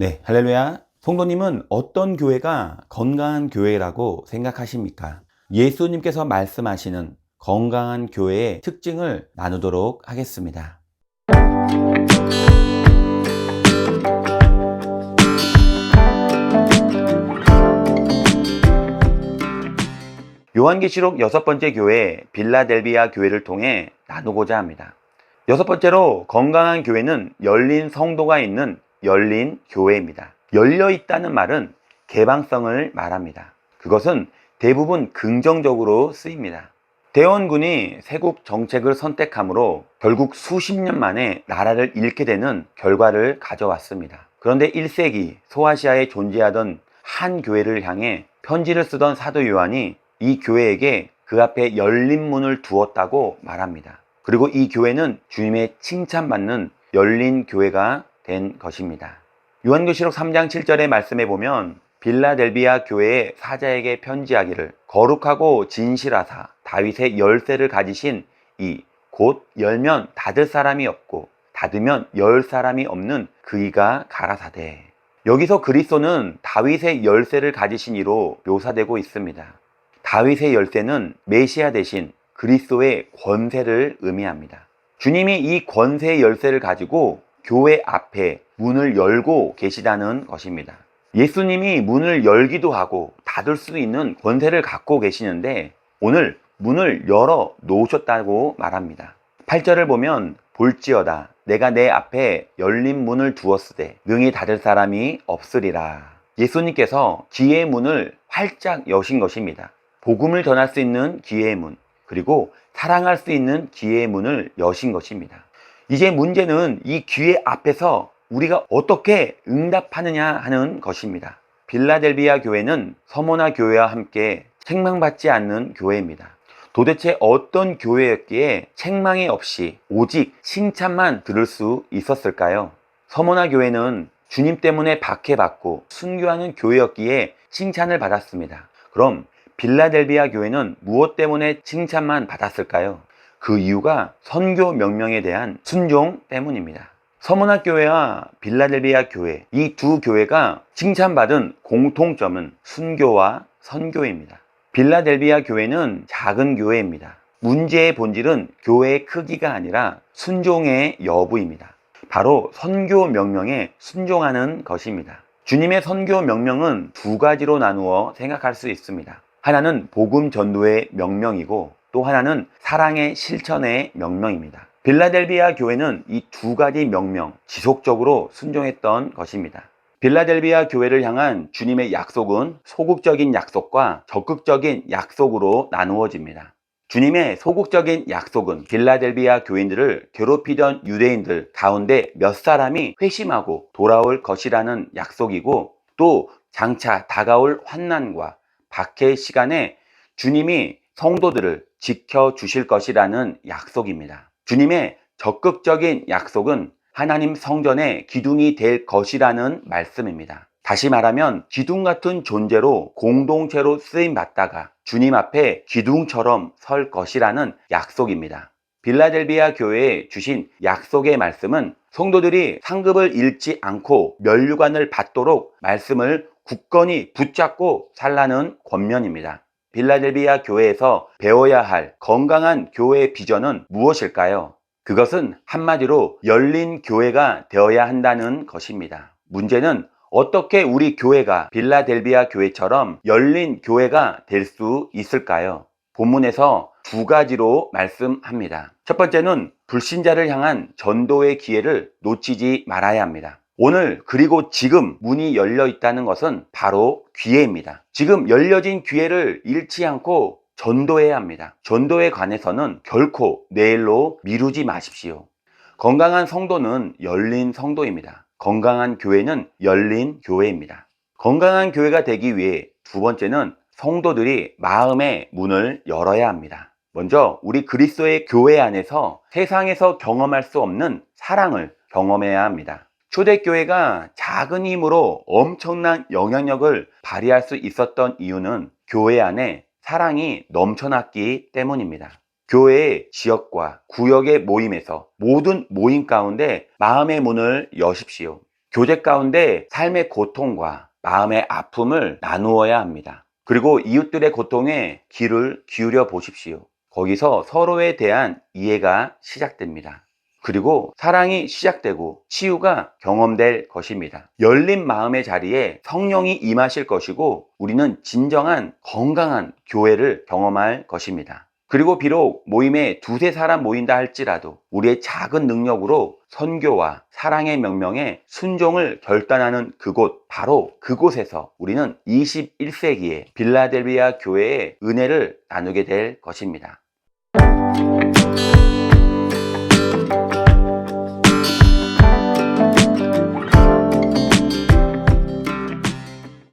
네, 할렐루야. 성도님은 어떤 교회가 건강한 교회라고 생각하십니까? 예수님께서 말씀하시는 건강한 교회의 특징을 나누도록 하겠습니다. 요한계시록 6번째 교회 빌라델비아 교회를 통해 나누고자 합니다. 6번째로 건강한 교회는 열린 성도가 있는 열린 교회입니다. 열려 있다는 말은 개방성을 말합니다. 그것은 대부분 긍정적으로 쓰입니다. 대원군이 세국 정책을 선택함으로 결국 수십 년 만에 나라를 잃게 되는 결과를 가져왔습니다. 그런데 1세기 소아시아에 존재하던 한 교회를 향해 편지를 쓰던 사도 요한이 이 교회에게 그 앞에 열린 문을 두었다고 말합니다. 그리고 이 교회는 주님의 칭찬받는 열린 교회가 된 것입니다. 요한계시록 3장 7절의 말씀에 보면 빌라델비아 교회의 사자에게 편지하기를 거룩하고 진실하사 다윗의 열쇠를 가지신 이 곧 열면 닫을 사람이 없고 닫으면 열 사람이 없는 그이가 가라사대. 여기서 그리스도는 다윗의 열쇠를 가지신 이로 묘사되고 있습니다. 다윗의 열쇠는 메시아 대신 그리스도의 권세를 의미합니다. 주님이 이 권세의 열쇠를 가지고 교회 앞에 문을 열고 계시다는 것입니다. 예수님이 문을 열기도 하고 닫을 수 있는 권세를 갖고 계시는데 오늘 문을 열어 놓으셨다고 말합니다. 8절을 보면 볼지어다 내가 내 앞에 열린 문을 두었으되 능히 닫을 사람이 없으리라. 예수님께서 기회의 문을 활짝 여신 것입니다. 복음을 전할 수 있는 기회의 문, 그리고 사랑할 수 있는 기회의 문을 여신 것입니다. 이제 문제는 이 기회 앞에서 우리가 어떻게 응답하느냐 하는 것입니다. 빌라델비아 교회는 서모나 교회와 함께 책망받지 않는 교회입니다. 도대체 어떤 교회였기에 책망이 없이 오직 칭찬만 들을 수 있었을까요? 서모나 교회는 주님 때문에 박해받고 순교하는 교회였기에 칭찬을 받았습니다. 그럼 빌라델비아 교회는 무엇 때문에 칭찬만 받았을까요? 그 이유가 선교 명령에 대한 순종 때문입니다. 서머나 교회와 빌라델비아 교회, 이 두 교회가 칭찬받은 공통점은 순교와 선교입니다. 빌라델비아 교회는 작은 교회입니다. 문제의 본질은 교회의 크기가 아니라 순종의 여부입니다. 바로 선교 명령에 순종하는 것입니다. 주님의 선교 명령은 두 가지로 나누어 생각할 수 있습니다. 하나는 복음 전도의 명령이고 또 하나는 사랑의 실천의 명령입니다. 빌라델비아 교회는 이 두 가지 명령 지속적으로 순종했던 것입니다. 빌라델비아 교회를 향한 주님의 약속은 소극적인 약속과 적극적인 약속으로 나누어집니다. 주님의 소극적인 약속은 빌라델비아 교인들을 괴롭히던 유대인들 가운데 몇 사람이 회심하고 돌아올 것이라는 약속이고 또 장차 다가올 환난과 박해 시간에 주님이 성도들을 지켜주실 것이라는 약속입니다. 주님의 적극적인 약속은 하나님 성전의 기둥이 될 것이라는 말씀입니다. 다시 말하면 기둥 같은 존재로 공동체로 쓰임받다가 주님 앞에 기둥처럼 설 것이라는 약속입니다. 빌라델비아 교회에 주신 약속의 말씀은 성도들이 상급을 잃지 않고 면류관을 받도록 말씀을 굳건히 붙잡고 살라는 권면입니다. 빌라델비아 교회에서 배워야 할 건강한 교회의 비전은 무엇일까요? 그것은 한마디로 열린 교회가 되어야 한다는 것입니다. 문제는 어떻게 우리 교회가 빌라델비아 교회처럼 열린 교회가 될 수 있을까요? 본문에서 두 가지로 말씀합니다. 첫 번째는 불신자를 향한 전도의 기회를 놓치지 말아야 합니다. 오늘 그리고 지금 문이 열려 있다는 것은 바로 기회입니다. 지금 열려진 기회를 잃지 않고 전도해야 합니다. 전도에 관해서는 결코 내일로 미루지 마십시오. 건강한 성도는 열린 성도입니다. 건강한 교회는 열린 교회입니다. 건강한 교회가 되기 위해 두 번째는 성도들이 마음의 문을 열어야 합니다. 먼저 우리 그리스도의 교회 안에서 세상에서 경험할 수 없는 사랑을 경험해야 합니다. 초대교회가 작은 힘으로 엄청난 영향력을 발휘할 수 있었던 이유는 교회 안에 사랑이 넘쳐났기 때문입니다. 교회의 지역과 구역의 모임에서 모든 모임 가운데 마음의 문을 여십시오. 교제 가운데 삶의 고통과 마음의 아픔을 나누어야 합니다. 그리고 이웃들의 고통에 귀를 기울여 보십시오. 거기서 서로에 대한 이해가 시작됩니다. 그리고 사랑이 시작되고 치유가 경험될 것입니다. 열린 마음의 자리에 성령이 임하실 것이고 우리는 진정한 건강한 교회를 경험할 것입니다. 그리고 비록 모임에 두세 사람 모인다 할지라도 우리의 작은 능력으로 선교와 사랑의 명령에 순종을 결단하는 그곳, 바로 그곳에서 우리는 21세기의 빌라델비아 교회의 은혜를 나누게 될 것입니다.